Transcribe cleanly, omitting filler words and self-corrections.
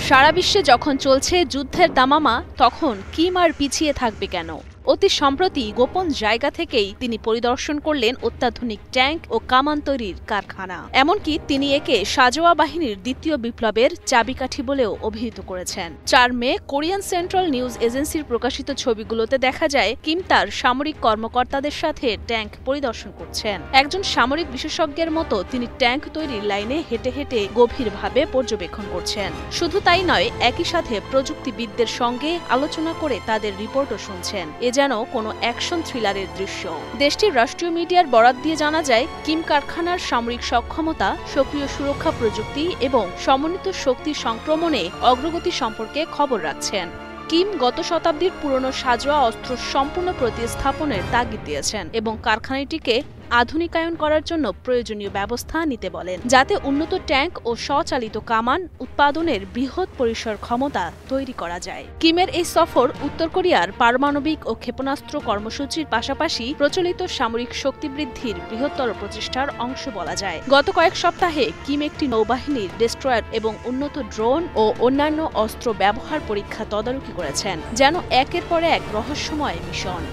সারা বিশ্বে যখন চলছে যুদ্ধের দামামা, তখন কিম আর পিছিয়ে থাকবে কেন? অতি সম্প্রতি গোপন জায়গা থেকেই তিনি পরিদর্শন করলেন অত্যাধুনিক ট্যাঙ্ক ও কামান তৈরির কারখানা। এমনকি তিনি একে সাজোয়া বাহিনীর দ্বিতীয় বিপ্লবের চাবিকাঠি বলেও অভিহিত করেছেন। ৪ মে কোরিয়ান সেন্ট্রাল নিউজ এজেন্সির প্রকাশিত ছবিগুলোতে দেখা যায় কিম তার সামরিক কর্মকর্তাদের সাথে ট্যাঙ্ক পরিদর্শন করছেন। একজন সামরিক বিশেষজ্ঞের মতো তিনি ট্যাঙ্ক তৈরির লাইনে হেঁটে হেঁটে গভীরভাবে পর্যবেক্ষণ করছেন। শুধু তাই নয়, একই সাথে প্রযুক্তিবিদদের সঙ্গে আলোচনা করে তাদের রিপোর্টও শুনছেন। যেন কোনো অ্যাকশন থ্রিলারের দৃশ্য। দেশটির রাষ্ট্রীয় মিডিয়ার বরাত দিয়ে জানা যায়, কিম কারখানার সামরিক সক্ষমতা, সক্রিয় সুরক্ষা প্রযুক্তি এবং সমন্বিত শক্তি সংক্রমণে অগ্রগতি সম্পর্কে খবর রাখছেন। কিম গত শতাব্দীর পুরনো সাজোয়া অস্ত্র সম্পূর্ণ প্রতিস্থাপনের তাগিদ দিয়েছেন এবং কারখানাটিকে আধুনিকায়ন করার জন্য প্রয়োজনীয় ব্যবস্থা নিতে বলেন, যাতে উন্নত ট্যাঙ্ক ও স্বচালিত কামান উৎপাদনের বৃহৎ পরিসর ক্ষমতা তৈরি করা যায়। কিমের এই সফর উত্তর কোরিয়ার পারমাণবিক ও ক্ষেপণাস্ত্র কর্মসূচির পাশাপাশি প্রচলিত সামরিক শক্তি বৃদ্ধির বৃহত্তর প্রচেষ্টার অংশ বলা যায়। গত কয়েক সপ্তাহে কিম একটি নৌবাহিনীর ডেস্ট্রয়ার এবং উন্নত ড্রোন ও অন্যান্য অস্ত্র ব্যবহার পরীক্ষা তদারকি করেছেন, যেন একের পর এক রহস্যময় মিশন।